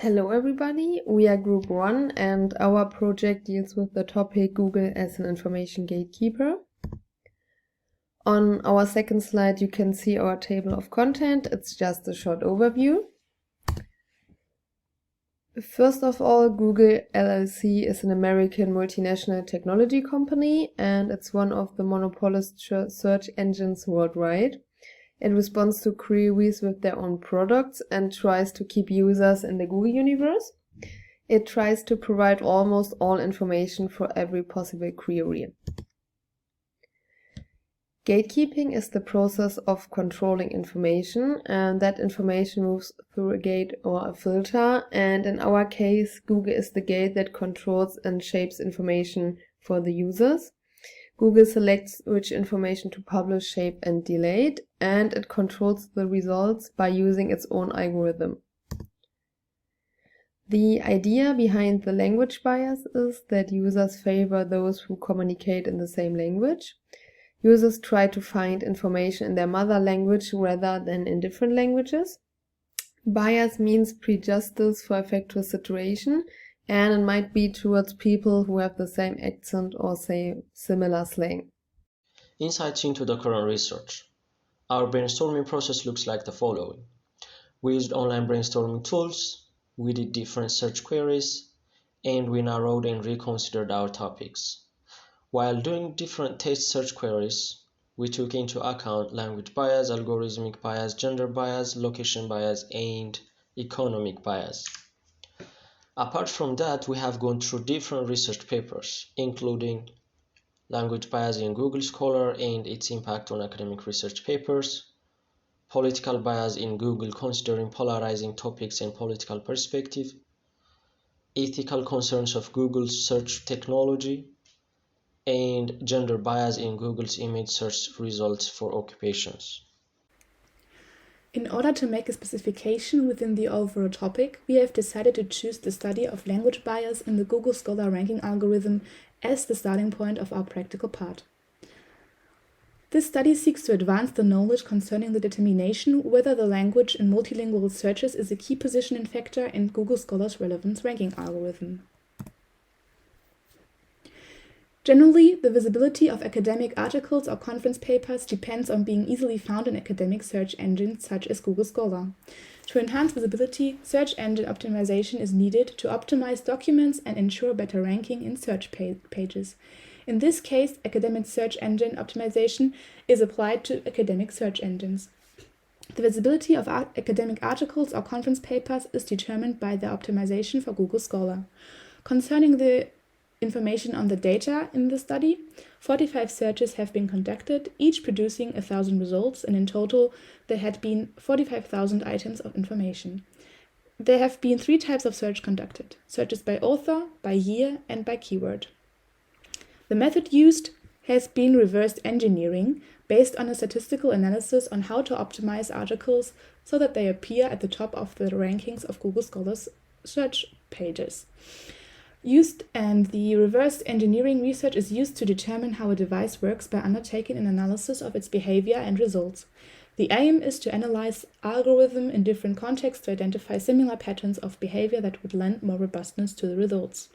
Hello everybody, we are Group 1 and our project deals with the topic Google as an information gatekeeper. On our second slide you can see our table of content. It's just a short overview. First of all, Google LLC is an American multinational technology company and it's one of the monopolist search engines worldwide. It responds to queries with their own products and tries to keep users in the Google universe. It tries to provide almost all information for every possible query. Gatekeeping is the process of controlling information, and that information moves through a gate or a filter, and in our case, Google is the gate that controls and shapes information for the users. Google selects which information to publish, shape, and delete, and it controls the results by using its own algorithm. The idea behind the language bias is that users favor those who communicate in the same language. Users try to find information in their mother language rather than in different languages. Bias means prejudice for a factual situation, and it might be towards people who have the same accent or say similar slang. Insights into the current research. Our brainstorming process looks like the following. We used online brainstorming tools, we did different search queries, and we narrowed and reconsidered our topics. While doing different test search queries, we took into account language bias, algorithmic bias, gender bias, location bias, and economic bias. Apart from that, we have gone through different research papers, including language bias in Google Scholar and its impact on academic research papers, political bias in Google considering polarizing topics and political perspective, ethical concerns of Google's search technology, and gender bias in Google's image search results for occupations. In order to make a specification within the overall topic, we have decided to choose the study of language bias in the Google Scholar ranking algorithm as the starting point of our practical part. This study seeks to advance the knowledge concerning the determination whether the language in multilingual searches is a key positioning factor in Google Scholar's relevance ranking algorithm. Generally, the visibility of academic articles or conference papers depends on being easily found in academic search engines such as Google Scholar. To enhance visibility, search engine optimization is needed to optimize documents and ensure better ranking in search pages. In this case, academic search engine optimization is applied to academic search engines. The visibility of academic articles or conference papers is determined by the optimization for Google Scholar. Concerning the information on the data in the study, 45 searches have been conducted, each producing 1,000 results, and in total there had been 45,000 items of information. There have been 3 types of search conducted: searches by author, by year, and by keyword. The method used has been reverse engineering, based on a statistical analysis on how to optimize articles so that they appear at the top of the rankings of Google Scholar's search pages. The reverse engineering research is used to determine how a device works by undertaking an analysis of its behavior and results. The aim is to analyze algorithm in different contexts to identify similar patterns of behavior that would lend more robustness to the results.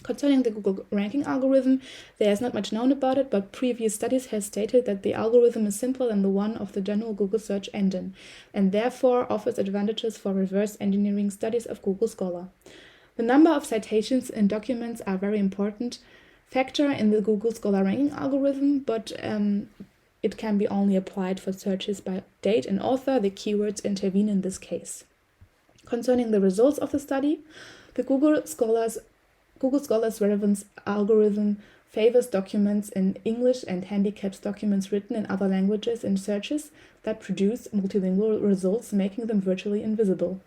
Concerning the Google ranking algorithm, there is not much known about it, but previous studies have stated that the algorithm is simpler than the one of the general Google search engine, and therefore offers advantages for reverse engineering studies of Google Scholar. The number of citations in documents are very important factor in the Google Scholar ranking algorithm, but it can be only applied for searches by date and author. The keywords intervene in this case. Concerning the results of the study, the Google Scholar's relevance algorithm favors documents in English and handicaps documents written in other languages in searches that produce multilingual results, making them virtually invisible.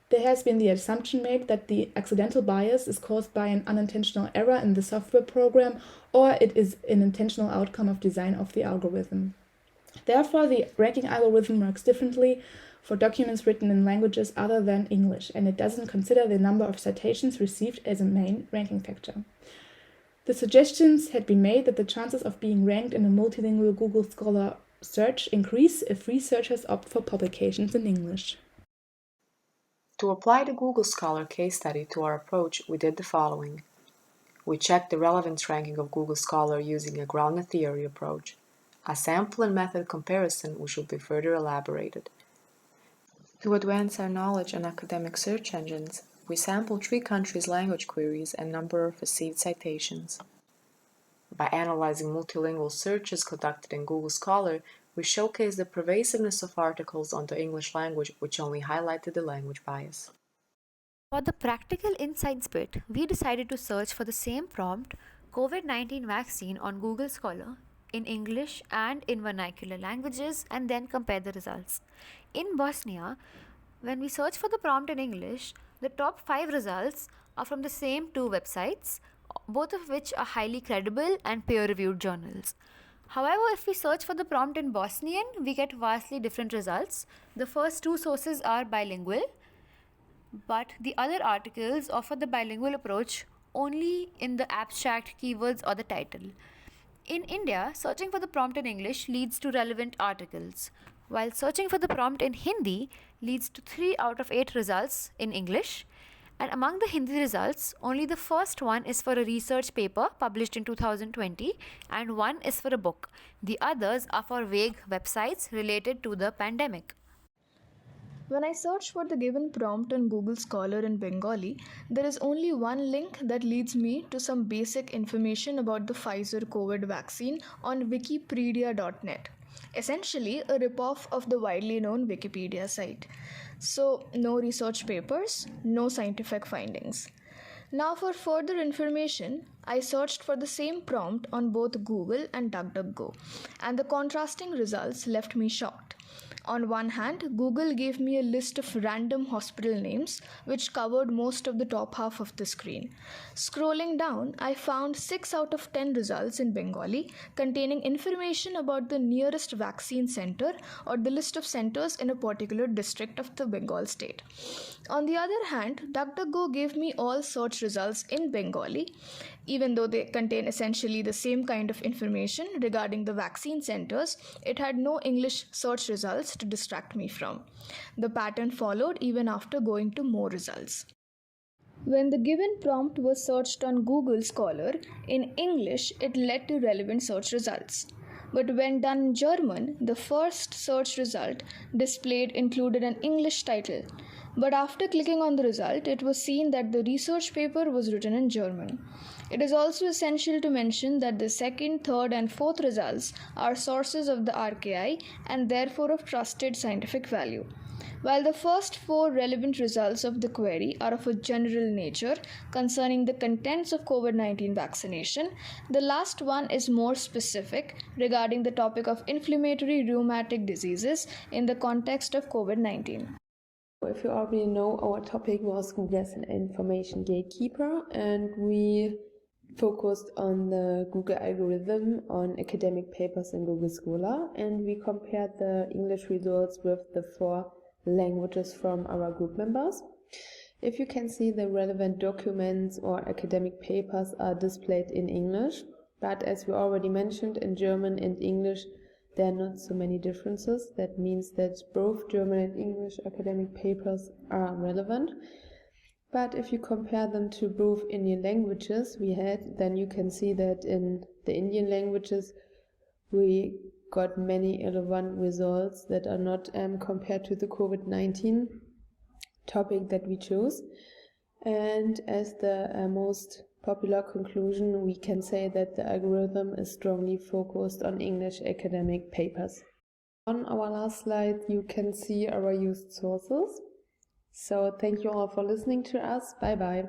There has been the assumption made that the accidental bias is caused by an unintentional error in the software program, or it is an intentional outcome of design of the algorithm. Therefore, the ranking algorithm works differently for documents written in languages other than English, and it doesn't consider the number of citations received as a main ranking factor. The suggestions had been made that the chances of being ranked in a multilingual Google Scholar search increase if researchers opt for publications in English. To apply the Google Scholar case study to our approach, we did the following. We checked the relevance ranking of Google Scholar using a ground Netere approach, a sample and method comparison which will be further elaborated. To advance our knowledge on academic search engines, we sampled 3 countries' language queries and number of received citations. By analyzing multilingual searches conducted in Google Scholar, we showcased the pervasiveness of articles on the English language, which only highlighted the language bias. For the practical insights bit, we decided to search for the same prompt, COVID-19 vaccine, on Google Scholar in English and in vernacular languages, and then compare the results. In Bosnia, when we search for the prompt in English, the top 5 results are from the same 2 websites, both of which are highly credible and peer-reviewed journals. However, if we search for the prompt in Bosnian, we get vastly different results. The first 2 sources are bilingual, but the other articles offer the bilingual approach only in the abstract keywords or the title. In India, searching for the prompt in English leads to relevant articles, while searching for the prompt in Hindi leads to 3 out of 8 results in English. And among the Hindi results, only the first one is for a research paper published in 2020 and one is for a book. The others are for vague websites related to the pandemic. When I search for the given prompt on Google Scholar in Bengali, there is only one link that leads me to some basic information about the Pfizer COVID vaccine on wikipedia.net. Essentially, a ripoff of the widely known Wikipedia site. So, no research papers, no scientific findings. Now, for further information, I searched for the same prompt on both Google and DuckDuckGo, and the contrasting results left me shocked. On one hand, Google gave me a list of random hospital names which covered most of the top half of the screen. Scrolling down, I found 6 out of 10 results in Bengali containing information about the nearest vaccine center or the list of centers in a particular district of the Bengal state. On the other hand, DuckDuckGo gave me all search results in Bengali, even though they contain essentially the same kind of information regarding the vaccine centers. It had no English search results to distract me from. The pattern followed even after going to more results. When the given prompt was searched on Google Scholar, in English it led to relevant search results. But when done in German, the first search result included an English title. But after clicking on the result, it was seen that the research paper was written in German. It is also essential to mention that the second, third, and fourth results are sources of the RKI and therefore of trusted scientific value. While the first 4 relevant results of the query are of a general nature concerning the contents of COVID-19 vaccination, the last one is more specific regarding the topic of inflammatory rheumatic diseases in the context of COVID-19. If you already know, our topic was Google as an information gatekeeper, and we focused on the Google algorithm on academic papers in Google Scholar, and we compared the English results with the 4 languages from our group members. If you can see, the relevant documents or academic papers are displayed in English, but as we already mentioned, in German and English there are not so many differences. That means that both German and English academic papers are relevant. But if you compare them to both Indian languages then you can see that in the Indian languages we got many relevant results that are not compared to the COVID-19 topic that we chose. And as the most popular conclusion, we can say that the algorithm is strongly focused on English academic papers. On our last slide, you can see our used sources. So thank you all for listening to us. Bye bye.